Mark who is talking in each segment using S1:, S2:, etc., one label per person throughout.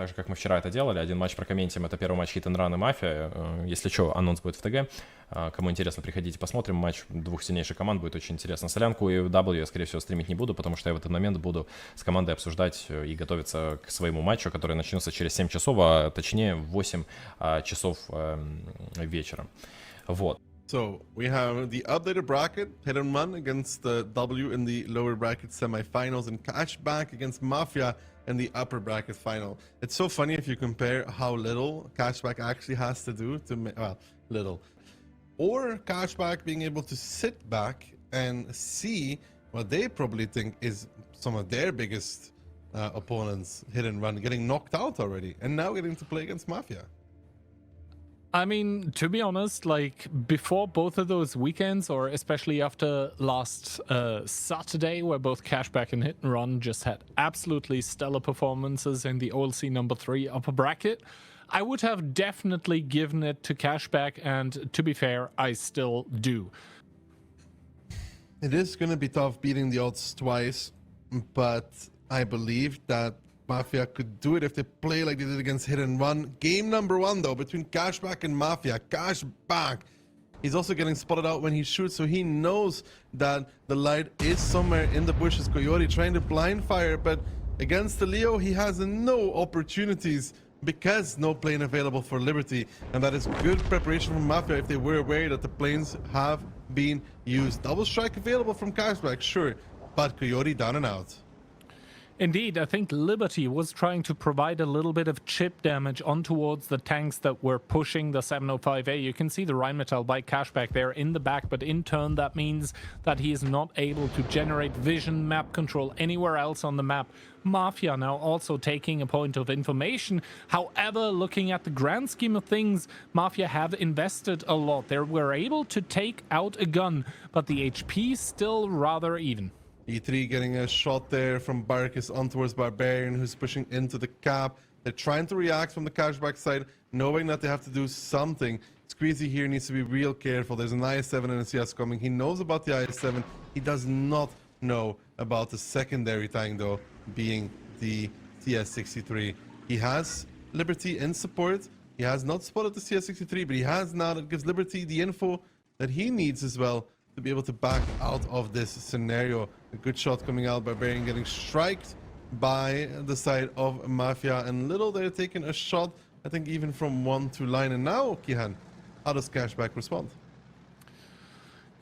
S1: так же, как мы вчера это делали. Один матч прокомментим, это первый матч Hit and Run и Мафия. Если что, анонс будет в ТГ. Кому интересно, приходите, посмотрим. Матч двух сильнейших команд будет очень интересно. Солянку и W я, скорее всего, стримить не буду, потому что я в этот момент буду с командой обсуждать и готовиться к своему матчу, который начнется через 7 часов, а точнее в 8 часов вечера. Вот.
S2: So we have the updated bracket, Hit and Run against W in the lower bracket semifinals, and Cashbck against Mafia in the upper bracket final. It's so funny if you compare how little Cashbck actually has to do to, well, little. Or Cashbck being able to sit back and see what they probably think is some of their biggest opponents, Hit and Run, getting knocked out already, and now getting to play against Mafia.
S3: I mean, to be honest, like before both of those weekends, or especially after last Saturday, where both Cashbck and Hit and Run just had absolutely stellar performances in the OLC number 3 upper bracket, I would have definitely given it to Cashbck, and to be fair, I still do.
S2: It is going to be tough beating the odds twice, but I believe that Mafia could do it if they play like they did against Hit and Run. Game number 1, though, between Cashbck and Mafia. Cashbck, he's also getting spotted out when he shoots, so he knows that the light is somewhere in the bushes. Coyote trying to blind fire, but against the Leo, he has no opportunities because no plane available for Liberty, and that is good preparation from Mafia if they were aware that the planes have been used. Double strike available from Cashbck, sure, but Coyote down and out.
S3: Indeed, I think Liberty was trying to provide a little bit of chip damage on towards the tanks that were pushing the 705A. You can see the Rheinmetall by Cashbck there in the back, but in turn that means that he is not able to generate vision map control anywhere else on the map. Mafia now also taking a point of information. However, looking at the grand scheme of things, Mafia have invested a lot. They were able to take out a gun, but the HP still rather even.
S2: E3 getting a shot there from Barika on towards Barbarian, who's pushing into the cap. They're trying to react from the Cashbck side, knowing that they have to do something. Squeezy here needs to be real careful. There's an IS-7 and a CS coming. He knows about the IS-7. He does not know about the secondary tank, though, being the CS-63. He has Liberty in support. He has not spotted the CS-63, but he has now. That gives Liberty the info that he needs as well to be able to back out of this scenario. A good shot coming out, Barbarian getting striked by the side of Mafia, and Little they're taking a shot, I think even from 1-2 line. And now, Kihan, how does Cashbck respond?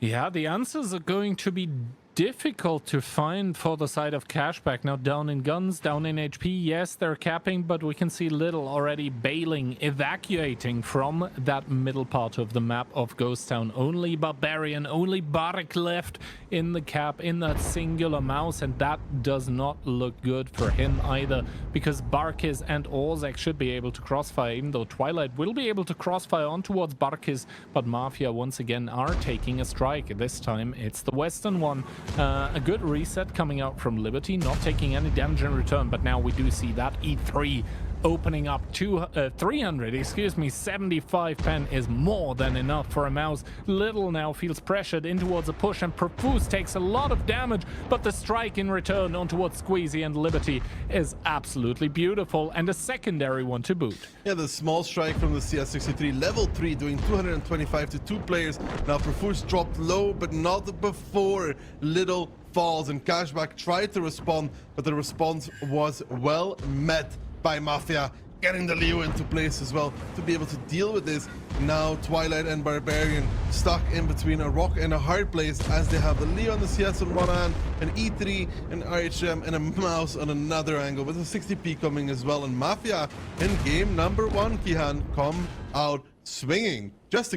S3: Yeah, the answers are going to be difficult to find for the side of Cashbck. Now down in guns, down in HP, yes, they're capping, but we can see Little already bailing, evacuating from that middle part of the map of Ghost Town. Only Barbarian, only Barik left in the cap, in that singular mouse, and that does not look good for him either, because Barkis and Orzek should be able to crossfire, even though Twilight will be able to crossfire on towards Barkis, but Mafia once again are taking a strike. This time it's the Western one. A good reset coming out from Liberty, not taking any damage in return, but now we do see that E3 opening up 75 pen is more than enough for a mouse. Little now feels pressured in towards a push, and Profuse takes a lot of damage, but the strike in return on towards Squeezy and Liberty is absolutely beautiful, and a secondary one to boot.
S2: Yeah, the small strike from the CS-63, level 3, doing 225 to 2 players. Now Profuse dropped low, but not before Little falls, and Cashbck tried to respond, but the response was well met by Mafia, getting the Leo into place as well to be able to deal with this. Now Twilight and Barbarian stuck in between a rock and a hard place, as they have the Leo and the CS on one hand, an E3, an RHM, and a mouse on another angle, with a 60p coming as well. And Mafia in game number 1, Kihan, come out swinging, just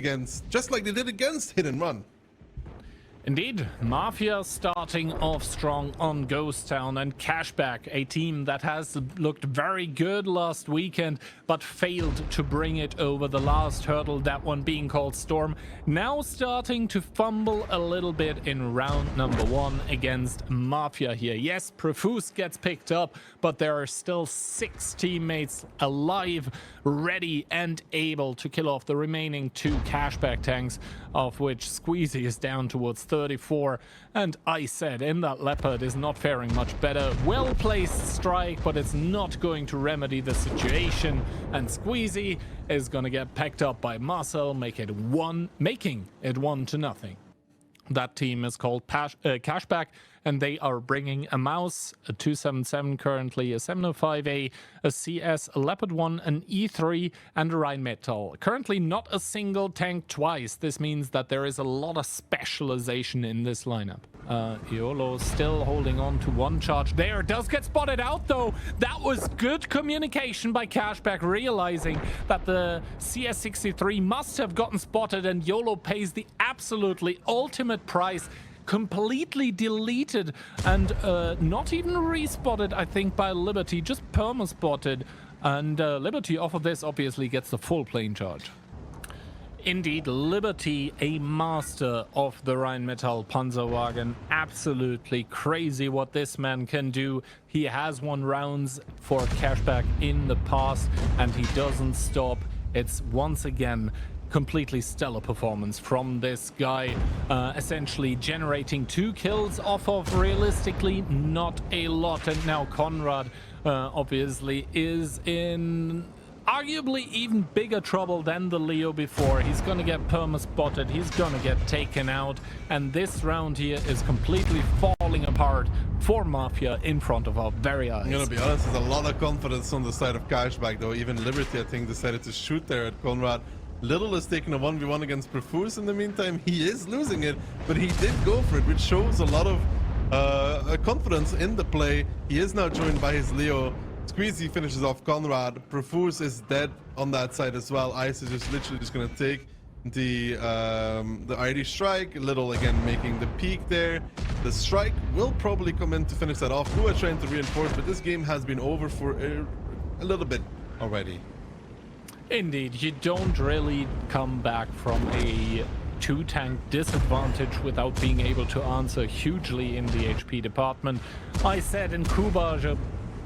S2: like they did against Hit and Run.
S3: Indeed, Mafia starting off strong on Ghost Town, and Cashbck, a team that has looked very good last weekend but failed to bring it over the last hurdle, that one being called Storm, now starting to fumble a little bit in round number 1 against Mafia here. Yes, Profuse gets picked up, but there are still 6 teammates alive, ready and able to kill off the remaining 2 Cashbck tanks, of which Squeezy is down towards 34. And I said in that Leopard is not faring much better. Well-placed strike, but it's not going to remedy the situation. And Squeezy is going to get packed up by Marcel, making it 1-0. That team is called Cashbck, and they are bringing a Mouse, a 277 currently, a 705A, a CS, a Leopard 1, an E3, and a Rheinmetall. Currently not a single tank twice. This means that there is a lot of specialization in this lineup. YOLO still holding on to one charge there. Does get spotted out though. That was good communication by Cashbck, realizing that the CS63 must have gotten spotted, and YOLO pays the absolutely ultimate price. Completely deleted and not even respotted, I think, by Liberty, just perma-spotted. And Liberty off of this obviously gets the full plane charge. Indeed, Liberty, a master of the Rheinmetall Panzerwagen. Absolutely crazy what this man can do. He has won rounds for Cashbck in the past, and he doesn't stop. It's once again completely stellar performance from this guy, essentially generating 2 kills off of realistically not a lot. And now Conrad obviously is in arguably even bigger trouble than the Leo before. He's gonna get perma-spotted, he's gonna get taken out, and this round here is completely falling apart for Mafia in front of our very eyes.
S2: I'm gonna be honest, there's a lot of confidence on the side of Cashbck though. Even Liberty, I think, decided to shoot there at Conrad. Little is taking a 1v1 against Profuse in the meantime. He is losing it, but he did go for it, which shows a lot of confidence in the play. He is now joined by his Leo. Squeezy finishes off Conrad. Profuse is dead on that side as well. Ice is just literally just gonna take the ID strike. Little again making the peak there. The strike will probably come in to finish that off. Kua trying to reinforce, but this game has been over for a little bit already.
S3: Indeed, you don't really come back from a 2-tank disadvantage without being able to answer hugely in the HP department. I said in Kubaj are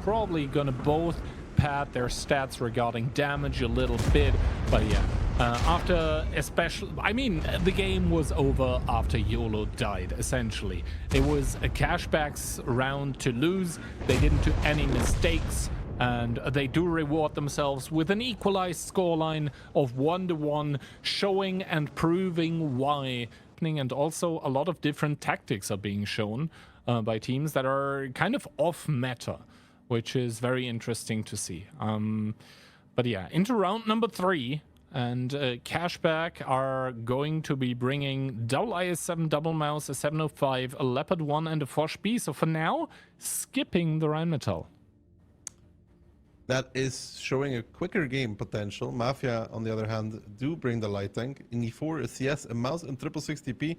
S3: probably gonna both pad their stats regarding damage a little bit, but yeah, after especially, I mean, the game was over after YOLO died, essentially. It was a Cashback's round to lose. They didn't do any mistakes, and they do reward themselves with an equalized scoreline of 1-1, showing and proving why. And also a lot of different tactics are being shown by teams that are kind of off meta, which is very interesting to see. But yeah, into round number 3, and Cashbck are going to be bringing double IS-7, double mouse, a 705, a Leopard 1, and a Foch B. So for now, skipping the Rheinmetall.
S2: That is showing a quicker game potential. Mafia, on the other hand, do bring the light tank. In E4, a CS, a mouse, and 60p.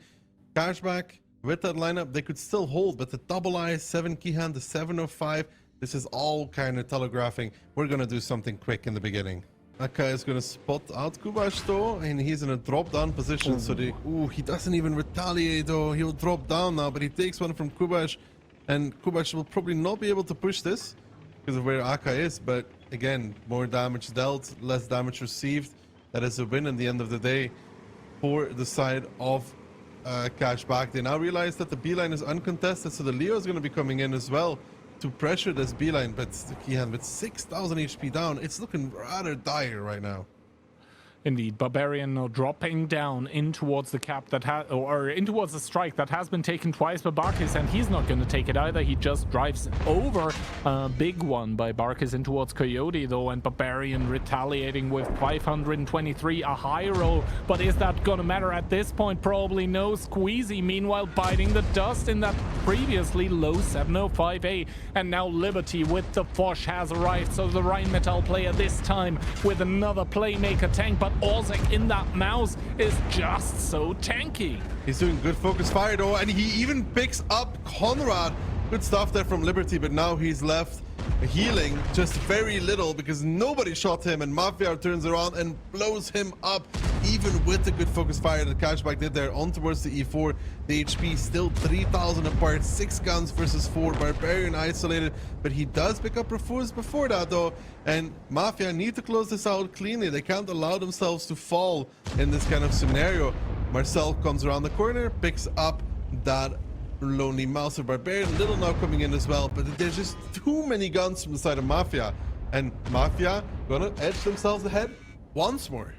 S2: Cashbck, with that lineup, they could still hold, but the double IS-7 keyhand, the 705, this is all kind of telegraphing. We're going to do something quick in the beginning. Aka is going to spot out Kubash though, and he's in a drop-down position. So he doesn't even retaliate though. He'll drop down now, but he takes one from Kubash, and Kubash will probably not be able to push this because of where Aka is. But again, more damage dealt, less damage received. That is a win in the end of the day for the side of Cashbck. They now realize that the B-line is uncontested, so the Leo is going to be coming in as well to pressure this B-line, but the Keyhand with 6,000 HP down, it's looking rather dire right now.
S3: Indeed, Barbarian now dropping down in towards the cap that or in towards the strike that has been taken twice by Barkis, and he's not going to take it either. He just drives over a big one by Barkis in towards Coyote though, and Barbarian retaliating with 523, a high roll. But is that going to matter at this point? Probably no. Squeezy meanwhile biting the dust in that previously low 705A, and now Liberty with the Foch has arrived. So the Rheinmetall player this time with another playmaker tank, but Ozek in that mouse is just so tanky.
S2: He's doing good focus fire though, and he even picks up Conrad. Good stuff there from Liberty, but now he's left healing just very little because nobody shot him, and Mafia turns around and blows him up, even with the good focus fire that Cashbck did there on towards the E4. The HP still 3,000 apart, 6 guns versus 4, Barbarian isolated, but he does pick up Refuse before that though, and Mafia need to close this out cleanly. They can't allow themselves to fall in this kind of scenario. Marcel comes around the corner, picks up that Lonely Mouse or Barbarian. Little now coming in as well, but there's just too many guns from the side of Mafia. And Mafia gonna edge themselves ahead once more.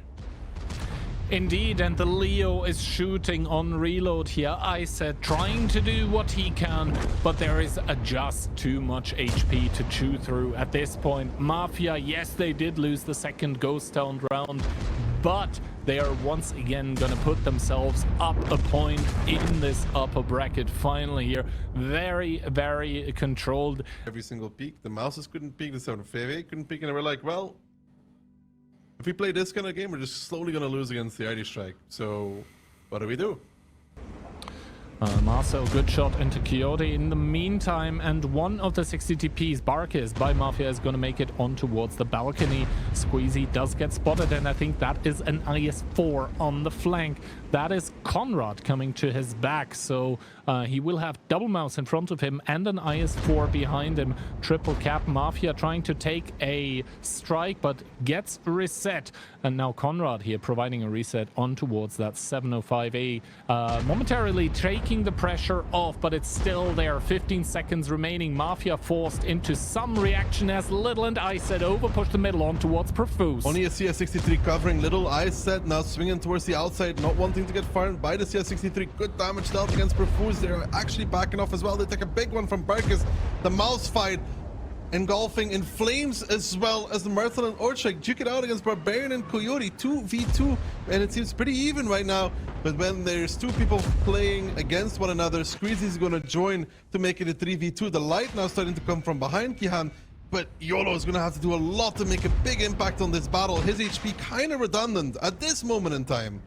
S3: Indeed, and the Leo is shooting on reload here. I said trying to do what he can, but there is just too much HP to chew through at this point. Mafia, yes, they did lose the second Ghost Town round, but they are once again gonna put themselves up a point in this upper bracket finally here. Very, very controlled.
S2: Every single peak, the Mouses couldn't peak, the 758 couldn't peak, and we're like, well, if we play this kind of game, we're just slowly going to lose against the ID Strike. So, what do we do?
S3: Marcel, good shot into Coyote in the meantime, and one of the 60 TPs, Barika by Mafia, is going to make it on towards the balcony. Squeezy does get spotted, and I think that is an IS-4 on the flank. That is Conrad coming to his back, so he will have double mouse in front of him and an IS-4 behind him. Triple cap. Mafia trying to take a strike, but gets reset. And now Conrad here providing a reset on towards that 705A. Momentarily taking the pressure off, but it's still there. 15 seconds remaining. Mafia forced into some reaction as Little and I said over push the middle on towards Profuse.
S2: Only a CS63 covering. Little I said now swinging towards the outside, not wanting to get fired by the CS63. Good damage dealt against Profuse. They're actually backing off as well. They take a big one from Barkas. The mouse fight engulfing in flames, as well as the Myrtle and Orchek duke it out against Barbarian and Coyote. 2v2, and it seems pretty even right now. But when there's two people playing against one another, Squeezy's going to join to make it a 3v2. The light now starting to come from behind Kihan, but YOLO is going to have to do a lot to make a big impact on this battle. His HP kind of redundant at this moment in time.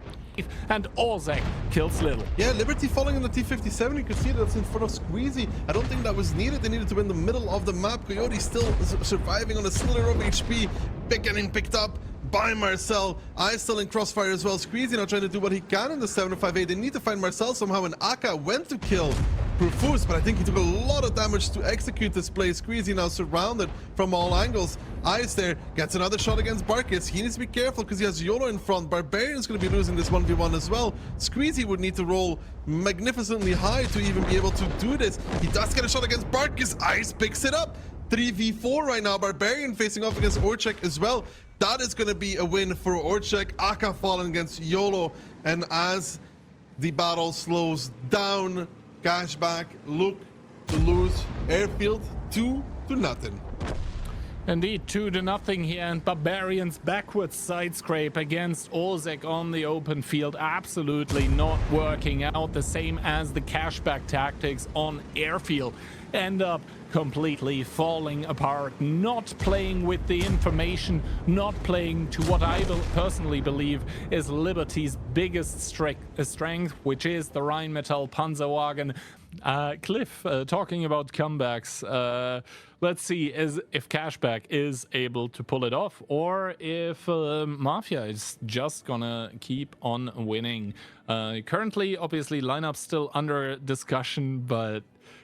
S3: And Ozek kills Little.
S2: Yeah, Liberty falling in the T57. You can see that's in front of Squeezy. I don't think that was needed. They needed to win the middle of the map. Coyote still surviving on a slither of HP. Getting picked up by Marcel. I still in crossfire as well. Squeezy now trying to do what he can in the 758. They need to find Marcel somehow, and Aka went to kill Profuse, but I think he took a lot of damage to execute this play. Squeezy now surrounded from all angles. Ice there gets another shot against Barkas. He needs to be careful because he has YOLO in front. Barbarian's going to be losing this 1v1 as well. Squeezy would need to roll magnificently high to even be able to do this. He does get a shot against Barkas. Ice picks it up. 3v4 right now. Barbarian facing off against Orchek as well. That is going to be a win for Orchek. Aka falling against YOLO. And as the battle slows down, Cashbck look to lose Airfield 2-0.
S3: Indeed, 2-0 here, and Barbarian's backwards side scrape against Ozek on the open field absolutely not working out, the same as the Cashbck tactics on Airfield. End up completely falling apart, not playing with the information, not playing to what I personally believe is Liberty's biggest strength, which is the Rheinmetall Panzerwagen. Cliff, talking about comebacks, let's see if Cashbck is able to pull it off, or if Mafia is just gonna keep on winning. Currently, obviously, lineup still under discussion, but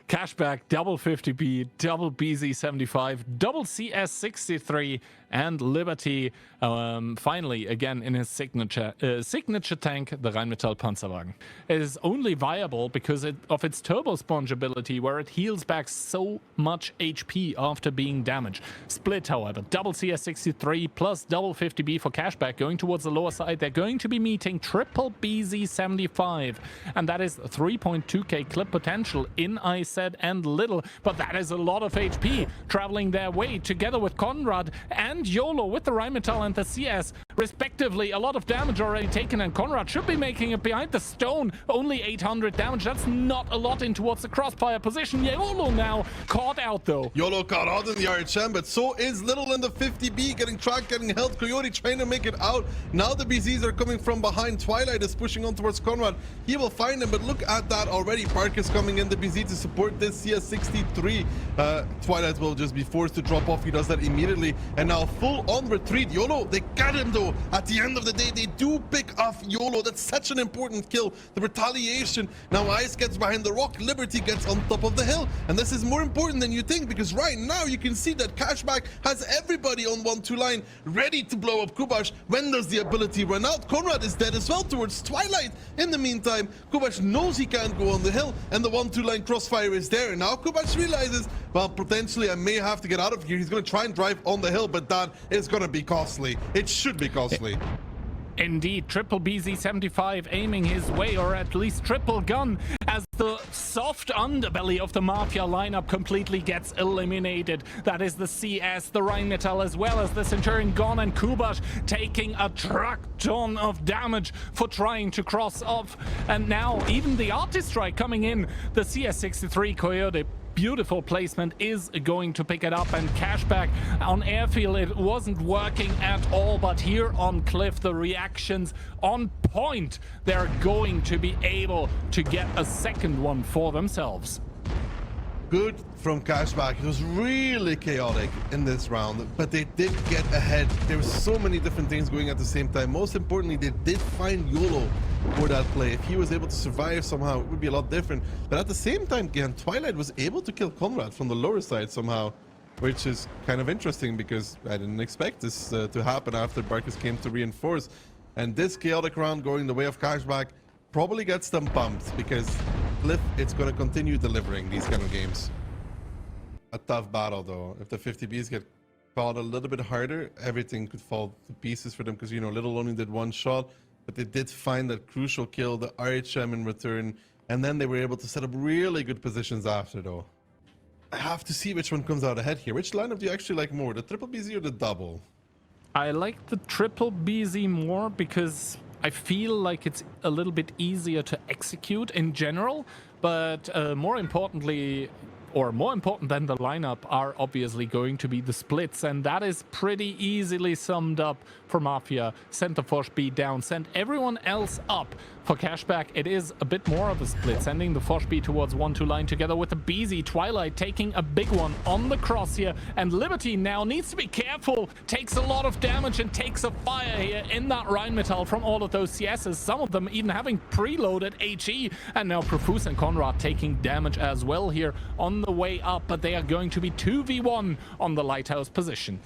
S3: Cashbck, double 50p, double BZ75, double CS63, and Liberty finally again in his signature tank, the Rheinmetall Panzerwagen. It is only viable because of its turbo sponge ability, where it heals back so much HP after being damaged. Split, however, double CS63 plus double 50B for Cashbck going towards the lower side. They're going to be meeting triple BZ75, and that is 3.2k clip potential in I said and Little, but that is a lot of HP traveling their way together with Conrad and YOLO with the Rheinmetall and the CS respectively. A lot of damage already taken, and Conrad should be making it behind the stone. Only 800 damage. That's not a lot in towards the crossfire position. YOLO now caught out though.
S2: YOLO caught out in the RHM, but so is Little in the 50B, getting tracked, getting held. Coyote trying to make it out. Now the BZs are coming from behind. Twilight is pushing on towards Conrad. He will find him, but look at that already. Park is coming in the BZ to support this CS63. Twilight will just be forced to drop off. He does that immediately, and now full on retreat. YOLO, they got him though. though. At the end of the day, they do pick off YOLO. That's such an important kill. The retaliation. Now Ice gets behind the rock. Liberty gets on top of the hill. And this is more important than you think, because right now you can see that Cashbck has everybody on 1-2 line ready to blow up Kubash. When does the ability run out? Conrad is dead as well towards Twilight. In the meantime, Kubash knows he can't go on the hill, and the 1-2 line crossfire is there. And now Kubash realizes, well, potentially I may have to get out of here. He's going to try and drive on the hill, but that is going to be costly. It should be costly.
S3: Indeed, triple BZ75 aiming his way, or at least triple gun, as the soft underbelly of the Mafia lineup completely gets eliminated. That is the CS, the Rheinmetall, as well as the Centurion gone, and Kubash taking a truck ton of damage for trying to cross off. And now even the Artist Strike coming in, the CS63 Coyote. Beautiful placement is going to pick it up, and Cashbck on Airfield, it wasn't working at all, but here on Cliff, the reactions on point. They're going to be able to get a second one for themselves.
S2: Good from Cashbck. It was really chaotic in this round, but they did get ahead. There were so many different things going at the same time. Most importantly, they did find YOLO for that play. If he was able to survive somehow, it would be a lot different. But at the same time, again, Twilight was able to kill Conrad from the lower side somehow, which is kind of interesting, because I didn't expect this to happen after Barika came to reinforce. And this chaotic round going the way of Cashbck probably gets them pumped, because Cliff, it's going to continue delivering these kind of games. A tough battle though. If the 50Bs get caught a little bit harder, everything could fall to pieces for them, because, you know, Little only did one shot, but they did find that crucial kill, the RHM in return, and then they were able to set up really good positions after though. I have to see which one comes out ahead here. Which lineup do you actually like more, the triple BZ or the double?
S3: I like the triple BZ more, because I feel like it's a little bit easier to execute in general, but more importantly, or more important than the lineup, are obviously going to be the splits, and that is pretty easily summed up for Mafia. Send the Force B down, send everyone else up. For Cashbck, it is a bit more of a split, sending the Force B towards 1-2 line together with the BZ. Twilight taking a big one on the cross here, and Liberty now needs to be careful, takes a lot of damage and takes a fire here in that Rheinmetall from all of those CSs, some of them even having preloaded HE, and now Profuse and Conrad taking damage as well here on the way up, but they are going to be 2v1 on the Lighthouse position.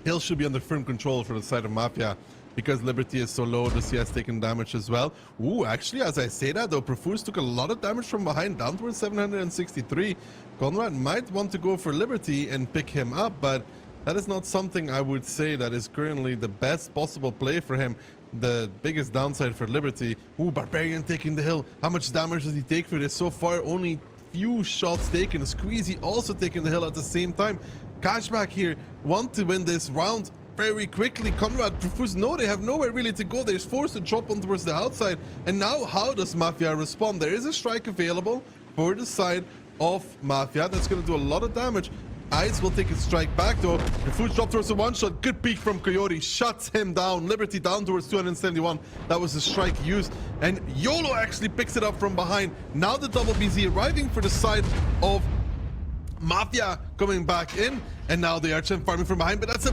S2: Hill should be under firm control for the side of Mafia, because Liberty is so low, the CS taking damage as well. Ooh, actually, as I say that though, Profuse took a lot of damage from behind, down towards 763. Conrad might want to go for Liberty and pick him up, but that is not something I would say that is currently the best possible play for him. The biggest downside for Liberty. Ooh, Barbarian taking the hill. How much damage does he take for this? So far, only few shots taken. Squeezy also taking the hill at the same time. Cashbck here want to win this round very quickly. Conrad, Profuse, no, they have nowhere really to go. They're forced to drop on towards the outside. And now how does Mafia respond? There is a strike available for the side of Mafia. That's going to do a lot of damage. Ice will take his strike back though. Profuse dropped towards the one shot. Good peek from Coyote. Shuts him down. Liberty down towards 271. That was the strike used. And YOLO actually picks it up from behind. Now the double BZ arriving for the side of Mafia coming back in, and now they are farming from behind, but that's a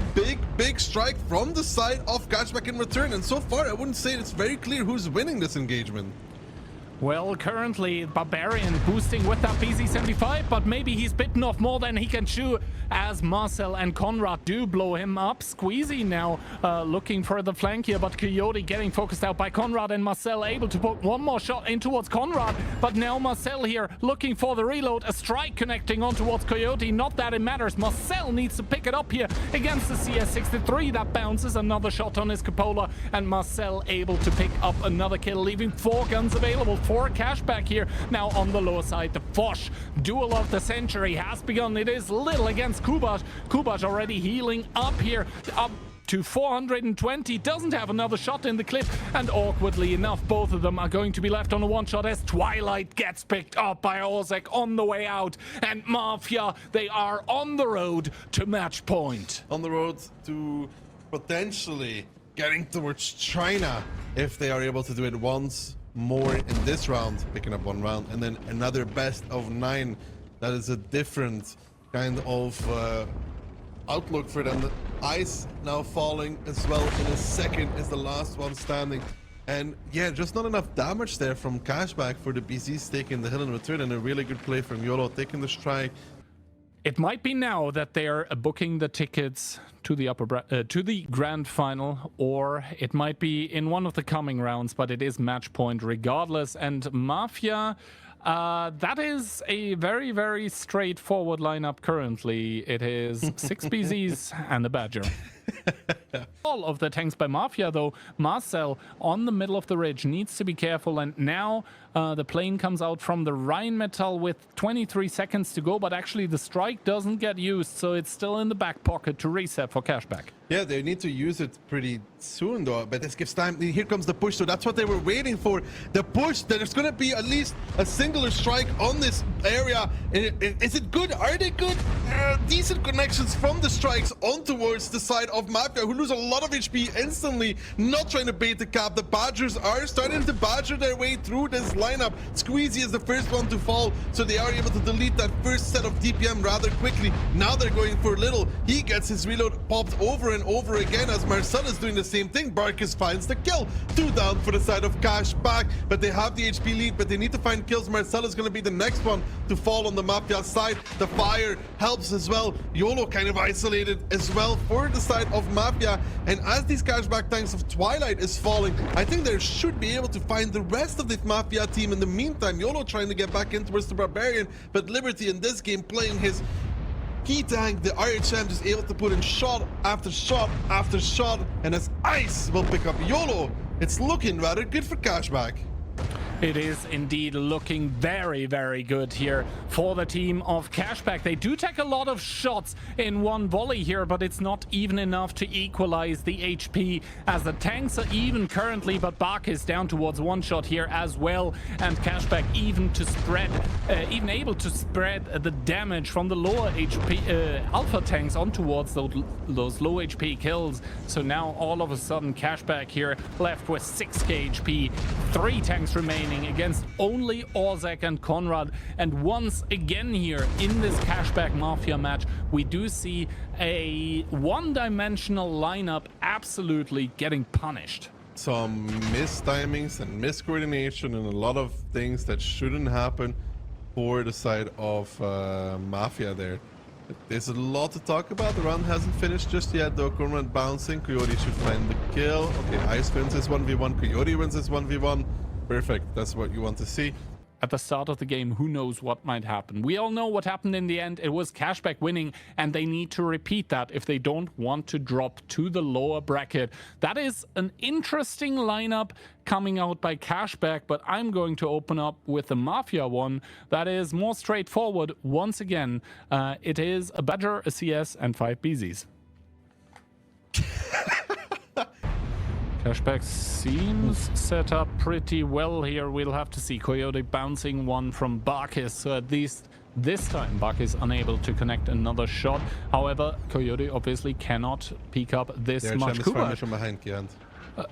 S2: big strike from the side of Cashbck in return, and so far I wouldn't say it's very clear who's winning this engagement.
S3: Well, currently Barbarian boosting with that BZ75, but maybe he's bitten off more than he can chew, as Marcel and Conrad do blow him up. Squeezy now looking for the flank here, but Coyote getting focused out by Conrad, and Marcel able to put one more shot in towards Conrad, but now Marcel here looking for the reload. A strike connecting on towards Coyote, not that it matters. Marcel needs to pick it up here against the CS63. That bounces, another shot on his cupola, and Marcel able to pick up another kill, leaving 4 guns available for Cashbck here. Now on the lower side, the Foch duel of the century has begun. It is Little against Kubash. Kubash already healing up here, up to 420, doesn't have another shot in the clip, and awkwardly enough, both of them are going to be left on a one shot as Twilight gets picked up by Ozek on the way out, and Mafia, they are on the road to match point.
S2: On the road to potentially getting towards China if they are able to do it once more in this round, picking up 1 round, and then another best of 9. That is a different kind of outlook for them. Ice now falling as well in a second is the last one standing. And yeah, just not enough damage there from Cashbck for the BZs taking the hill in return, and a really good play from YOLO taking the strike.
S3: It might be now that they are booking the tickets to the grand final, or it might be in one of the coming rounds, but it is match point regardless. And Mafia, that is a very, very straightforward lineup currently. It is 6 BZs and a Badger. All of the tanks by Mafia, though. Marcel on the middle of the ridge needs to be careful, and now the plane comes out from the Rheinmetall with 23 seconds to go, but actually the strike doesn't get used, so it's still in the back pocket to reset for Cashbck.
S2: Yeah, they need to use it pretty soon, though, but this gives time. Here comes the push, so that's what they were waiting for. The push, there's going to be at least a singular strike on this area. Is it good? Are they good? Decent connections from the strikes on towards the side of Mafia, who lose a lot of HP instantly, not trying to bait the cap. The Badgers are starting to badger their way through this lineup. Squeezy is the first one to fall, so they are able to delete that first set of DPM rather quickly. Now they're going for Little. He gets his reload popped over and over again as Marcel is doing the same thing. Barkis finds the kill. 2 down for the side of Cashbck, but they have the HP lead, but they need to find kills. Marcel is going to be the next one to fall on the Mafia side. The fire helps as well. YOLO kind of isolated as well for the side of Mafia, and as these Cashbck tanks of Twilight is falling, I think they should be able to find the rest of this Mafia team. In the meantime, YOLO trying to get back in towards the Barbarian, but Liberty in this game playing his key tank, the RHM, just able to put in shot after shot after shot, and as Ice will pick up YOLO, it's looking rather good for Cashbck.
S3: It is indeed looking very, very good here for the team of Cashbck. They do take a lot of shots in one volley here, but it's not even enough to equalize the HP, as the tanks are even currently, but Bark is down towards 1 shot here as well, and Cashbck even able to spread the damage from the lower HP alpha tanks on towards those low HP kills. So now all of a sudden Cashbck here left with 6k HP, 3 tanks remaining against only Orzek and Conrad. And once again here in this Cashbck Mafia match, we do see a one-dimensional lineup absolutely getting punished.
S2: Some mistimings and miscoordination and a lot of things that shouldn't happen for the side of Mafia there. There's a lot to talk about. The round hasn't finished just yet, though. Conrad bouncing. Coyote should find the kill. Okay, Ice wins this 1v1. Coyote wins this 1v1. Perfect. That's what you want to see.
S3: At the start of the game, who knows what might happen? We all know what happened in the end. It was Cashbck winning, and they need to repeat that if they don't want to drop to the lower bracket. That is an interesting lineup coming out by Cashbck, but I'm going to open up with the Mafia one that is more straightforward. Once again, it is a Badger, a CS, and 5 BZs. Cashbck seems set up pretty well here. We'll have to see. Coyote bouncing one from Barkis, so at least this time Barkis unable to connect another shot. However, Coyote obviously cannot pick up this much. Kubash
S2: from behind, Kiant.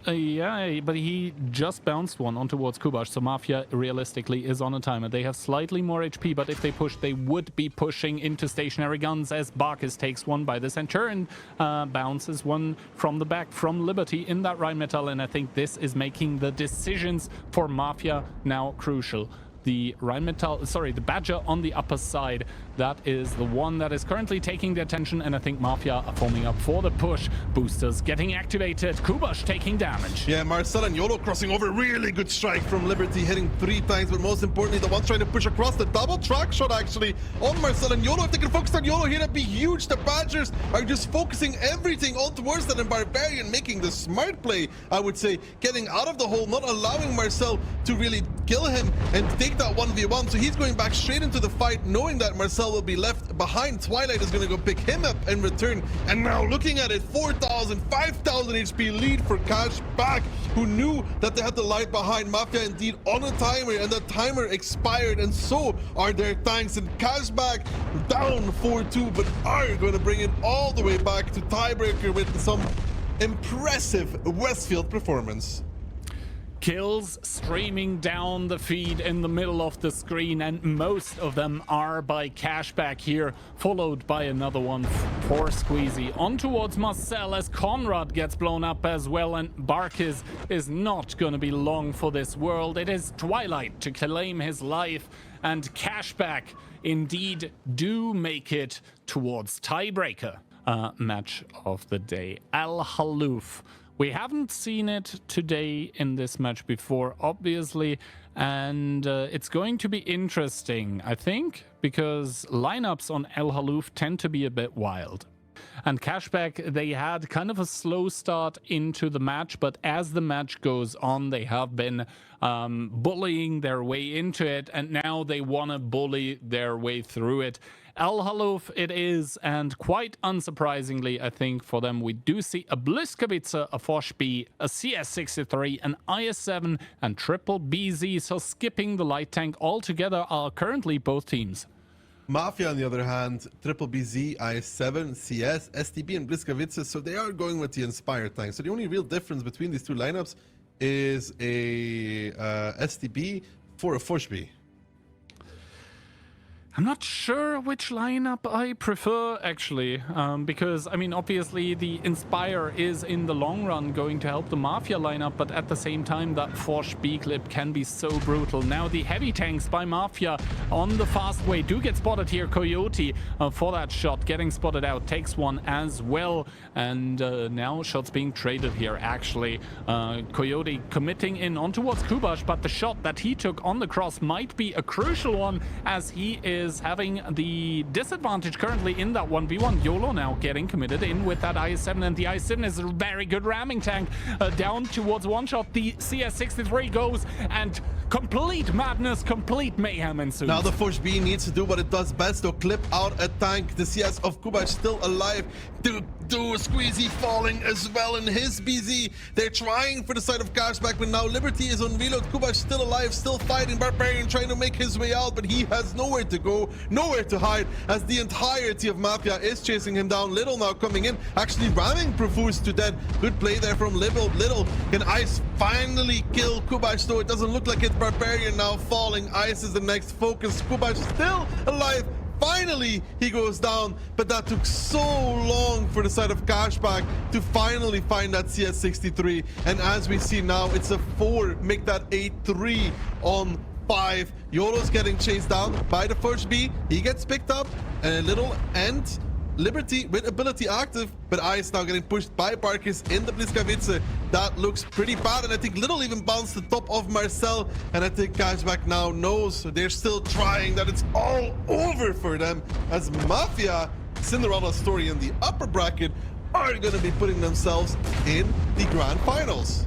S3: Yeah, but he just bounced one on towards Kubash, so Mafia realistically is on a timer. They have slightly more HP, but if they push, they would be pushing into stationary guns, as Barkis takes one by the center and bounces one from the back from Liberty in that Rheinmetall, and I think this is making the decisions for Mafia now crucial. The the Badger on the upper side, that is the one that is currently taking the attention, and I think Mafia are forming up for the push. Boosters getting activated. Kubash taking damage.
S2: Yeah, Marcel and YOLO crossing over. Really good strike from Liberty, hitting 3 times, but most importantly, the one trying to push across. The double track shot actually on Marcel and YOLO. If they can focus on YOLO here, that'd be huge. The Badgers are just focusing everything on towards that, and Barbarian making the smart play, I would say, getting out of the hole, not allowing Marcel to really kill him and take that 1v1. So he's going back straight into the fight, knowing that Marcel will be left behind. Twilight is going to go pick him up in return. And now looking at it, 4,000, 5,000 HP lead for Cashbck, who knew that they had the light behind. Mafia indeed on a timer, and the timer expired, and so are their tanks. And Cashbck down 4-2, but are going to bring it all the way back to tiebreaker with some impressive Westfield performance.
S3: Kills streaming down the feed in the middle of the screen, and most of them are by Cashbck here, followed by another one for Squeezy. On towards Marcel as Conrad gets blown up as well, and Barkis is not going to be long for this world. It is Twilight to claim his life, and Cashbck indeed do make it towards Tiebreaker. Match of the day. El-Hallouf. We haven't seen it today in this match before, obviously, and it's going to be interesting, I think, because lineups on El-Hallouf tend to be a bit wild. And Cashbck, they had kind of a slow start into the match, but as the match goes on, they have been bullying their way into it, and now they want to bully their way through it. El-Hallouf it is, and quite unsurprisingly, I think, for them, we do see a Bliskavitze, a Forschb, a CS63, an IS-7, and triple BZ, so skipping the light tank altogether are currently both teams.
S2: Mafia, on the other hand, triple BZ, IS-7, CS, STB, and Bliskavitze, so they are going with the Inspired tank. So the only real difference between these two lineups is a STB for a Forschb.
S3: I'm not sure which lineup I prefer, actually, because, I mean, obviously the Inspire is in the long run going to help the Mafia lineup, but at the same time, that Forschb clip can be so brutal. Now, the heavy tanks by Mafia on the fast way do get spotted here. Coyote for that shot, getting spotted out, takes one as well, and now shots being traded here, actually. Coyote committing in on towards Kubash, but the shot that he took on the cross might be a crucial one, as he is having the disadvantage currently in that 1v1. YOLO now getting committed in with that IS-7, and the IS-7 is a very good ramming tank. Down towards one shot, the CS63 goes, and complete madness, complete mayhem ensues.
S2: Now the Forschb needs to do what it does best, to clip out a tank. The CS of Kubash still alive. Do Squeezy falling as well in his BZ. They're trying for the side of Cashbck, but now Liberty is on reload. Kubash still alive, still fighting. Barbarian trying to make his way out, but he has nowhere to go, nowhere to hide, as the entirety of Mafia is chasing him down. Little now coming in, actually ramming Profuse to dead. Good play there from Little. Can Ice finally kill Kubash, though it doesn't look like it. Barbarian now falling. Ice is the next focus. Kubash still alive. Finally, he goes down, but that took so long for the side of Cashbck to finally find that CS63. And as we see now, it's a 4, make that a 3 on 5. YOLO's getting chased down by the Forschb. He gets picked up, and a little and Liberty with ability active, but Ice now getting pushed by Barkis in the Bliskavitze. That looks pretty bad, and I think Little even bounced the top of Marcel, and I think Cashbck now knows they're still trying, that it's all over for them, as Mafia, Cinderella story in the upper bracket, are going to be putting themselves in the grand finals.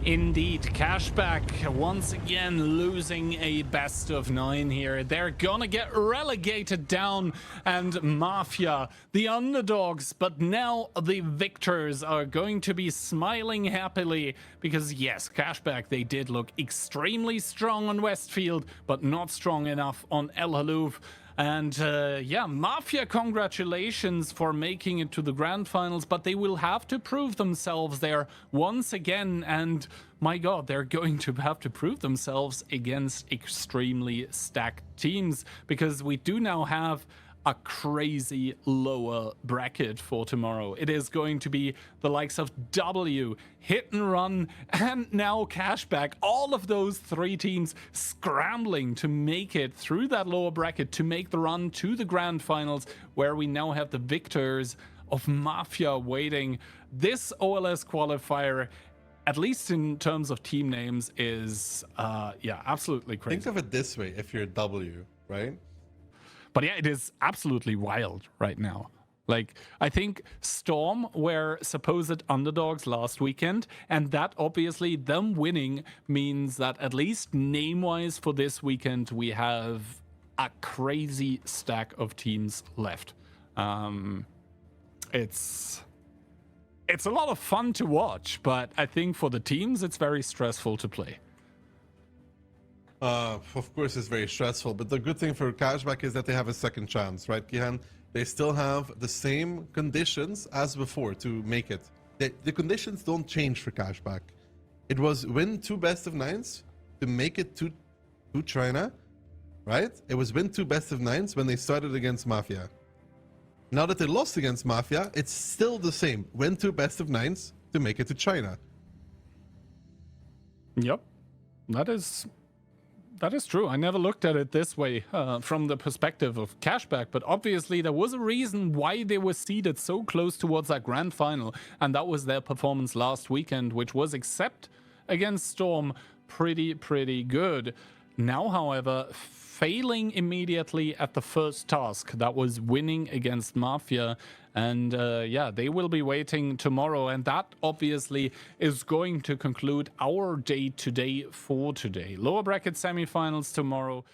S3: Indeed, Cashbck once again losing a best of 9 here. They're gonna get relegated down, and Mafia, the underdogs, but now the victors, are going to be smiling happily, because yes, Cashbck, they did look extremely strong on Westfield, but not strong enough on El-Hallouf. And yeah, Mafia, congratulations for making it to the grand finals, but they will have to prove themselves there once again. And my God, they're going to have to prove themselves against extremely stacked teams, because we do now have a crazy lower bracket for tomorrow. It is going to be the likes of W, Hit and Run, and now Cashbck. All of those 3 teams scrambling to make it through that lower bracket to make the run to the grand finals, where we now have the victors of Mafia waiting. This OLS qualifier, at least in terms of team names, is yeah, absolutely crazy.
S2: Think of it this way: if you're W, right?
S3: But yeah, it is absolutely wild right now. Like, I think Storm were supposed underdogs last weekend, and that obviously, them winning, means that at least name-wise for this weekend, we have a crazy stack of teams left. It's a lot of fun to watch, but I think for the teams, it's very stressful to play.
S2: Of course, it's very stressful, but the good thing for Cashbck is that they have a second chance, right, Kihan? They still have the same conditions as before to make it. The conditions don't change for Cashbck. It was win 2 best of 9s to make it to China, right? It was win 2 best of 9s when they started against Mafia. Now that they lost against Mafia, it's still the same. Win 2 best of 9s to make it to China.
S3: Yep, that is true. I never looked at it this way from the perspective of Cashbck, but obviously there was a reason why they were seeded so close towards that grand final, and that was their performance last weekend, which was, except against Storm, pretty good. Now, however, failing immediately at the first task, that was winning against Mafia. And yeah, they will be waiting tomorrow. And that obviously is going to conclude our day today for today. Lower bracket semifinals tomorrow.